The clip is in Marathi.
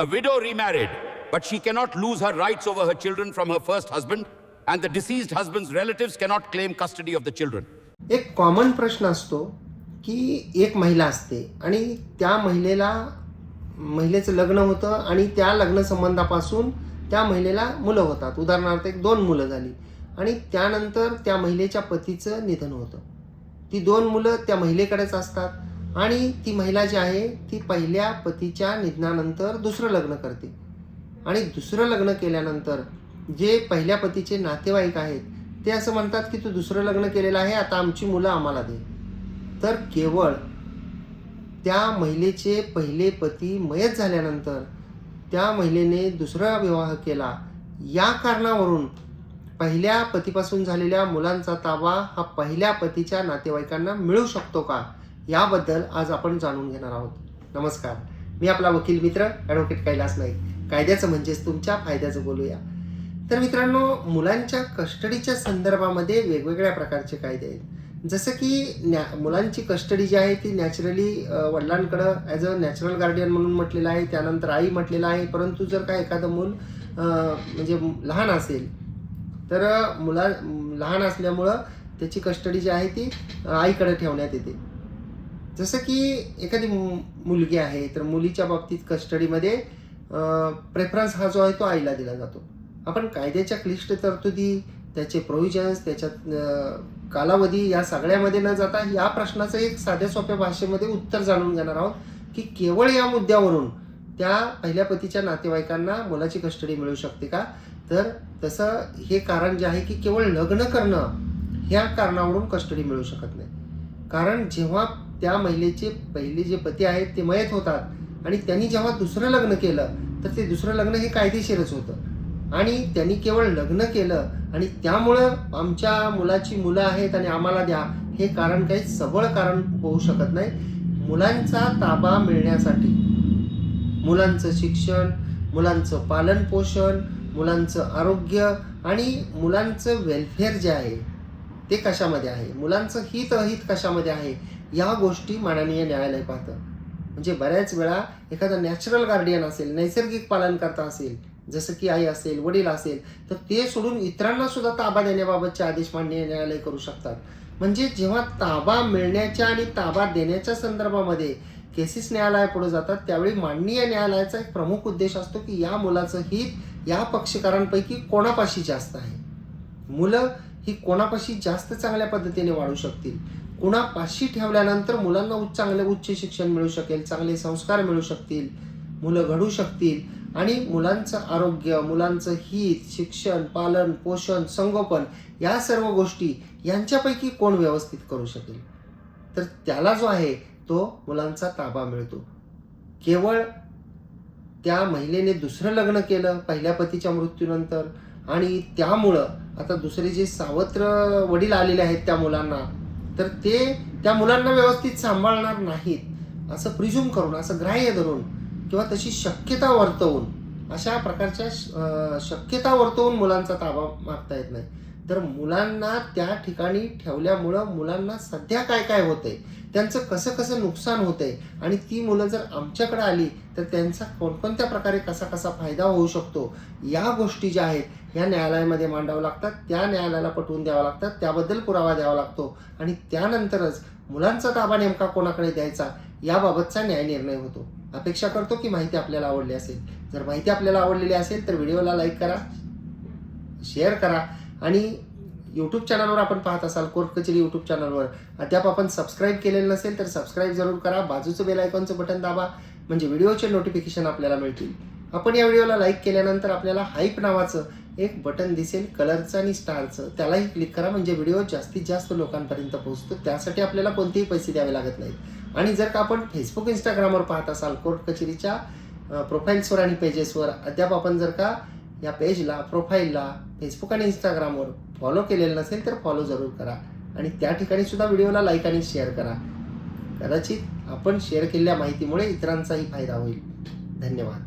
A widow remarried, but she cannot lose her rights over her children from her first husband, and the deceased husband's relatives cannot claim custody of the children. एक कॉमन प्रश्न असतो की एक महिला असते आणि त्या महिलेचं लग्न होतं आणि त्या लग्न संबंधापासून त्या महिलेला मुलं होतात. उदाहरणार्थ एक 2 मुलं झाली आणि त्यानंतर त्या महिलेच्या पतीचं निधन होतं. ती 2 मुलं त्या महिलेकडेच असतात आणि ती महिला जी आहे ती पहिल्या पतीच्या निधनानंतर दुसरं लग्न करते आणि दुसरं लग्न केल्यानंतर जे पहिल्या पतीचे नातेवाईक आहेत ते असं म्हणतात की तू दुसरं लग्न केलेलं आहे, आता आमची मुलं आम्हाला दे. तर केवळ त्या महिलेचे पहिले पती मयत झाल्यानंतर त्या महिलेने दुसरा विवाह केला या कारणावरून पहिल्या पतीपासून झालेल्या मुलांचा ताबा हा पहिल्या पतीच्या नातेवाईकांना मिळू शकतो का, याबद्दल आज आपण जाणून घेणार आहोत. नमस्कार, मी आपला वकील मित्र ॲडव्होकेट कैलास नाईक. कायद्याचं म्हणजेच तुमच्या फायद्याचं बोलूया. तर मित्रांनो, मुलांच्या कस्टडीच्या संदर्भामध्ये वेगवेगळ्या प्रकारचे कायदे आहेत. जसं की मुलांची कस्टडी जी आहे ती नॅचरली वडिलांकडं ॲज अ नॅचरल गार्डियन म्हणून म्हटलेलं आहे, त्यानंतर आई म्हटलेलं आहे. परंतु जर का एखादं मूल म्हणजे लहान असेल तर लहान असल्यामुळं त्याची कस्टडी जी आहे ती आईकडे ठेवण्यात येते. जसं की एखादी मुलगी आहे तर मुलीच्या बाबतीत कस्टडीमध्ये प्रेफरन्स हा जो आहे तो आईला दिला जातो. आपण कायद्याच्या क्लिष्ट तरतुदी, त्याचे प्रोव्हिजन्स, त्याच्यात कालावधी या सगळ्यामध्ये न जाता या प्रश्नाचं एक साध्या सोप्या भाषेमध्ये उत्तर जाणून घेणार आहोत की केवळ या मुद्द्यावरून त्या पहिल्या पतीच्या नातेवाईकांना मुलाची कस्टडी मिळू शकते का. तर तसं हे कारण जे आहे की केवळ लग्न करणं ह्या कारणावरून कस्टडी मिळू शकत नाही. कारण जेव्हा त्या महिलेचे पहिले जे पती आहेत ते मयत होतात आणि त्यांनी जेव्हा दुसरं लग्न केलं तर ते दुसरं लग्न हे कायदेशीरच होतं आणि त्यांनी केवळ लग्न केलं आणि त्यामुळं आमच्या मुलाची मुलं आहेत आणि आम्हाला द्या हे कारण काही सबळ कारण होऊ शकत नाही. मुलांचा ताबा मिळण्यासाठी मुलांचं शिक्षण, मुलांचं पालन पोषण, मुलांचं आरोग्य आणि मुलांचं वेलफेअर जे आहे ते कशामध्ये आहे, मुलांचं हित अहित कशामध्ये आहे, या गोष्टी माननीय न्यायालय पाहतं. म्हणजे बऱ्याच वेळा एखादा नॅचरल गार्डियन असेल, नैसर्गिक पालनकर्ता असेल, जसं की आई असेल, वडील असेल, तर ते सोडून इतरांना सुद्धा ताबा देण्याबाबतचे आदेश माननीय न्यायालय करू शकतात. म्हणजे जेव्हा ताबा मिळण्याच्या आणि ताबा देण्याच्या संदर्भामध्ये केसेस न्यायालयापुढे जातात त्यावेळी माननीय न्यायालयाचा एक प्रमुख उद्देश असतो की या मुलाचं हित या पक्षकारांपैकी कोणापाशी जास्त आहे, मुलं ही कोणापाशी जास्त चांगल्या पद्धतीने वाढू शकतील, कुणापाशी ठेवल्यानंतर मुलांना चांगले उच्च शिक्षण मिळू शकेल, चांगले संस्कार मिळू शकतील, मुलं घडू शकतील आणि मुलांचं आरोग्य, मुलांचं हित, शिक्षण, पालन पोषण, संगोपन या सर्व गोष्टी यांच्यापैकी कोण व्यवस्थित करू शकेल, तर त्याला जो आहे तो मुलांचा ताबा मिळतो. केवळ त्या महिलेने दुसरं लग्न केलं पहिल्या पतीच्या मृत्यूनंतर आणि त्यामुळं आता दुसरे जे सावत्र वडील आलेले आहेत त्या मुलांना, तर ते त्या मुलांना व्यवस्थित सांभाळणार नाहीत असं प्रिझ्यूम करून, असं ग्राह्य धरून किंवा तशी शक्यता वर्तवून, अशा प्रकारच्या शक्यता वर्तवून मुलांचा ताबा मागता येत नाही. तर मुलांना त्या ठिकाणी ठेवल्यामुळं मुलांना सध्या काय काय होतंय, त्यांचं कसं कसं नुकसान होतंय आणि ती मुलं जर आमच्याकडे आली तर त्यांचा कोणकोणत्या प्रकारे कसा कसा फायदा होऊ शकतो, या गोष्टी ज्या आहेत ह्या न्यायालयामध्ये मांडाव्या लागतात, त्या न्यायालयाला पटवून द्याव्या लागतात, त्याबद्दल पुरावा द्यावा लागतो आणि त्यानंतरच मुलांचा ताबा नेमका कोणाकडे द्यायचा याबाबतचा न्यायनिर्णय होतो. अपेक्षा करतो की माहिती आपल्याला आवडली असेल. जर माहिती आपल्याला आवडलेली असेल तर व्हिडिओला लाईक करा, शेअर करा आणि यूट्यूब चॅनलवर आपण पाहत असाल, कोर्ट कचेरी यूट्यूब चॅनलवर अद्याप आपण सबस्क्राईब केलेलं नसेल तर सबस्क्राईब जरूर करा. बाजूचं बेल आयकॉनचं बटन दाबा म्हणजे व्हिडिओचे नोटिफिकेशन आपल्याला मिळतील. आपण या व्हिडिओला लाईक केल्यानंतर आपल्याला हाईप नावाचं एक बटन दिसेल कलरचं आणि स्टारचं, त्यालाही क्लिक करा म्हणजे व्हिडिओ जास्तीत जास्त लोकांपर्यंत पोहोचतो. त्यासाठी आपल्याला कोणतेही पैसे द्यावे लागत नाहीत. आणि जर का आपण फेसबुक इंस्टाग्रामवर पाहत असाल कोर्ट कचेरीच्या प्रोफाईल्सवर आणि पेजेसवर अद्याप आपण जर का या पेजला, प्रोफाईलला फेसबुक आणि इंस्टाग्रामवर फॉलो केलेलं नसेल तर फॉलो जरूर करा आणि त्या ठिकाणी सुद्धा व्हिडिओला लाईक आणि शेअर करा. कदाचित आपण शेअर केलेल्या माहितीमुळे इतरांचाही फायदा होईल. धन्यवाद.